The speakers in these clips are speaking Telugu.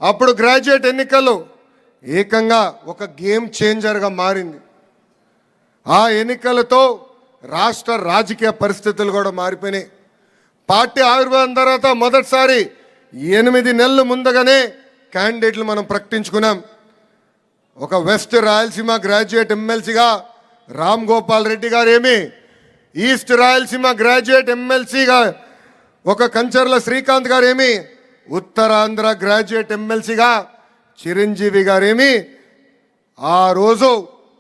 అప్పుడు గ్రాడ్యుయేట్ ఎన్నికలు ఏకంగా ఒక గేమ్ చేంజర్గా మారింది. ఆ ఎన్నికలతో రాష్ట్ర రాజకీయ పరిస్థితులు కూడా మారిపోయినాయి. పార్టీ ఆవిర్భావం తర్వాత మొదటిసారి 8 నెలలు ముందుగానే క్యాండిడేట్లు మనం ప్రకటించుకున్నాం. ఒక వెస్ట్ రాయలసీమ గ్రాడ్యుయేట్ ఎమ్మెల్సీగా రామ్ గోపాల్ రెడ్డి గారేమి, ఈస్ట్ రాయలసీమ గ్రాడ్యుయేట్ ఎమ్మెల్సీగా ఒక కంచర్ల శ్రీకాంత్ గారేమి, ఉత్తరాంధ్ర గ్రాడ్యుయేట్ ఎమ్మెల్సీగా చిరంజీవి గారేమి ఆ రోజు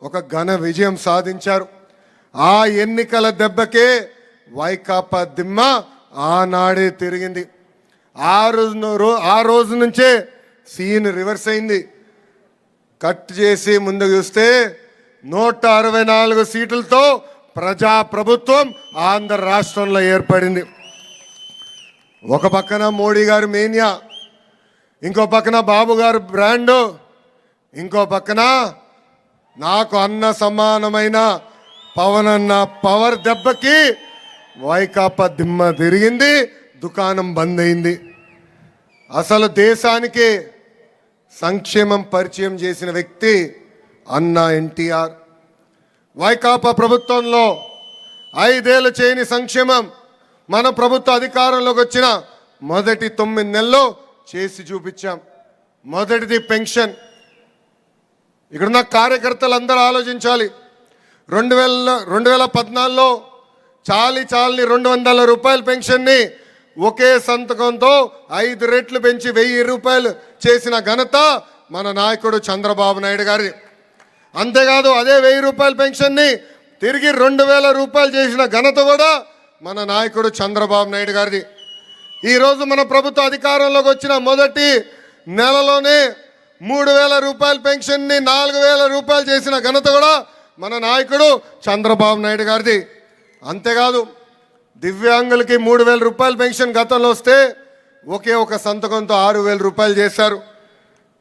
ఒక ఘన విజయం సాధించారు. ఆ ఎన్నికల దెబ్బకే వైకాపా దిమ్మ ఆనాడే తిరిగింది. ఆ రోజు నుంచే సీన్ రివర్స్ అయింది. కట్ చేసి ముందుకు చూస్తే 164 సీట్లతో ప్రజాప్రభుత్వం ఆంధ్ర రాష్ట్రంలో ఏర్పడింది. ఒక పక్కన మోడీ గారి మేనియా, ఇంకో పక్కన బాబు గారు బ్రాండు, ఇంకో పక్కన నాకు అన్న సమానమైన పవన్ అన్న పవర్ దెబ్బకి వైకాపా దిమ్మ తిరిగింది, దుకాణం బంద్ అయింది. అసలు దేశానికి సంక్షేమం పరిచయం చేసిన వ్యక్తి అన్న ఎన్టీఆర్. వైకాపా ప్రభుత్వంలో 5 ఏళ్ళు చేయని సంక్షేమం మన ప్రభుత్వ అధికారంలోకి వచ్చిన మొదటి 9 నెలల్లో చేసి చూపించాం. మొదటిది పెన్షన్. ఇక్కడున్న కార్యకర్తలు అందరూ ఆలోచించాలి. 2014లో చాలని 200 రూపాయల పెన్షన్ని ఒకే సంతకంతో 5 రెట్లు పెంచి 1000 రూపాయలు చేసిన ఘనత మన నాయకుడు చంద్రబాబు నాయుడు గారి. అంతేకాదు అదే 1000 రూపాయల పెన్షన్ని తిరిగి 2000 రూపాయలు చేసిన ఘనత కూడా మన నాయకుడు చంద్రబాబు నాయుడు గారిది. ఈరోజు మన ప్రభుత్వ అధికారంలోకి వచ్చిన మొదటి నెలలోనే 3000 రూపాయల పెన్షన్ని 4000 రూపాయలు చేసిన ఘనత కూడా మన నాయకుడు చంద్రబాబు నాయుడు గారిది. అంతేకాదు దివ్యాంగులకి 3000 రూపాయల పెన్షన్ గతంలో వస్తే ఒకే ఒక సంతకంతో 6000 రూపాయలు చేశారు.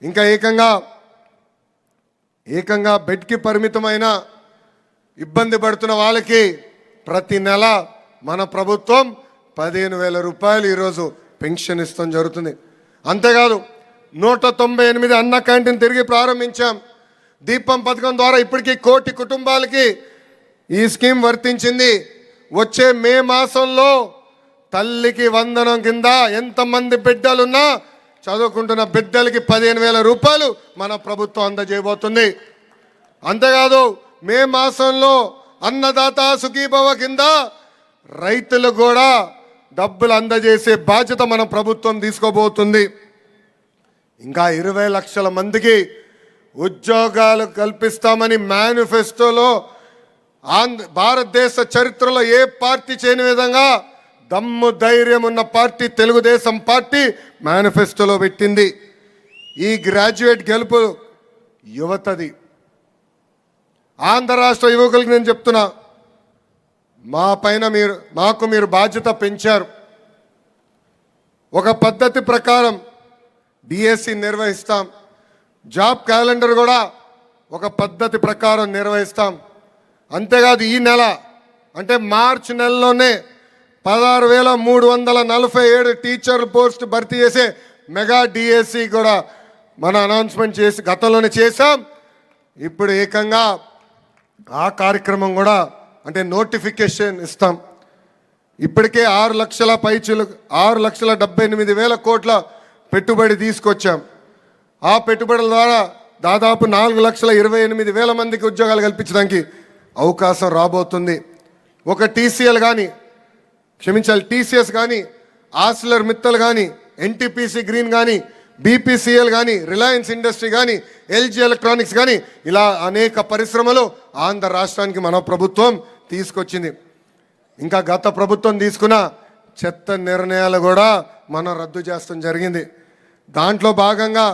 ఇంకా ఏకంగా బెడ్కి పరిమితమైన ఇబ్బంది పడుతున్న వాళ్ళకి ప్రతి నెల మన ప్రభుత్వం 15,000 రూపాయలు ఈరోజు పెన్షన్ ఇస్తాం జరుగుతుంది. అంతేకాదు 198 అన్న క్యాంటీన్ తిరిగి ప్రారంభించాం. దీపం పథకం ద్వారా ఇప్పటికీ 1 కోటి కుటుంబాలకి ఈ స్కీమ్ వర్తించింది. వచ్చే మే మాసంలో తల్లికి వందనం కింద ఎంతమంది బిడ్డలున్నా చదువుకుంటున్న బిడ్డలకి 15,000 రూపాయలు మన ప్రభుత్వం అందజేయబోతుంది. అంతేకాదు మే మాసంలో అన్నదాత సుఖీభవ కింద రైతులు కూడా డబ్బులు అందజేసే బాధ్యత మన ప్రభుత్వం తీసుకోబోతుంది. ఇంకా 20 లక్షల మందికి ఉద్యోగాలు కల్పిస్తామని మేనిఫెస్టోలో భారతదేశ చరిత్రలో ఏ పార్టీ చేయని విధంగా దమ్ము ధైర్యం ఉన్న పార్టీ తెలుగుదేశం పార్టీ మేనిఫెస్టోలో పెట్టింది. ఈ గ్రాడ్యుయేట్ గెలుపు యువతది. ఆంధ్ర రాష్ట్ర యువకులకి నేను చెప్తున్నా, మాకు మీరు బాధ్యత పెంచారు. ఒక పద్ధతి ప్రకారం డిఎస్సి నిర్వహిస్తాం. జాబ్ క్యాలెండర్ కూడా ఒక పద్ధతి ప్రకారం నిర్వహిస్తాం. అంతేకాదు ఈ నెల అంటే మార్చి నెలలోనే 16,347 టీచర్ల పోస్ట్ భర్తీ చేసే మెగా డిఎస్సి కూడా మన అనౌన్స్మెంట్ చేసి గతంలోనే చేశాం. ఇప్పుడు ఏకంగా ఆ కార్యక్రమం కూడా అంటే నోటిఫికేషన్ ఇస్తాం. ఇప్పటికే 6,78,000 కోట్ల పెట్టుబడి తీసుకొచ్చాం. ఆ పెట్టుబడుల ద్వారా దాదాపు 4,28,000 మందికి ఉద్యోగాలు కల్పించడానికి అవకాశం రాబోతుంది. ఒక టీసీఎస్ కానీ, ఆర్సిలర్ మిత్తల్ కానీ, ఎన్టీపీసీ గ్రీన్ కానీ, బీపీసీఎల్ కానీ, రిలయన్స్ ఇండస్ట్రీ కానీ, ఎల్జీ ఎలక్ట్రానిక్స్ కానీ ఇలా అనేక పరిశ్రమలు ఆంధ్ర రాష్ట్రానికి మన ప్రభుత్వం తీసుకొచ్చింది. ఇంకా గత ప్రభుత్వం తీసుకున్న చెత్త నిర్ణయాలు కూడా మనం రద్దు చేస్తాం జరిగింది. దాంట్లో భాగంగా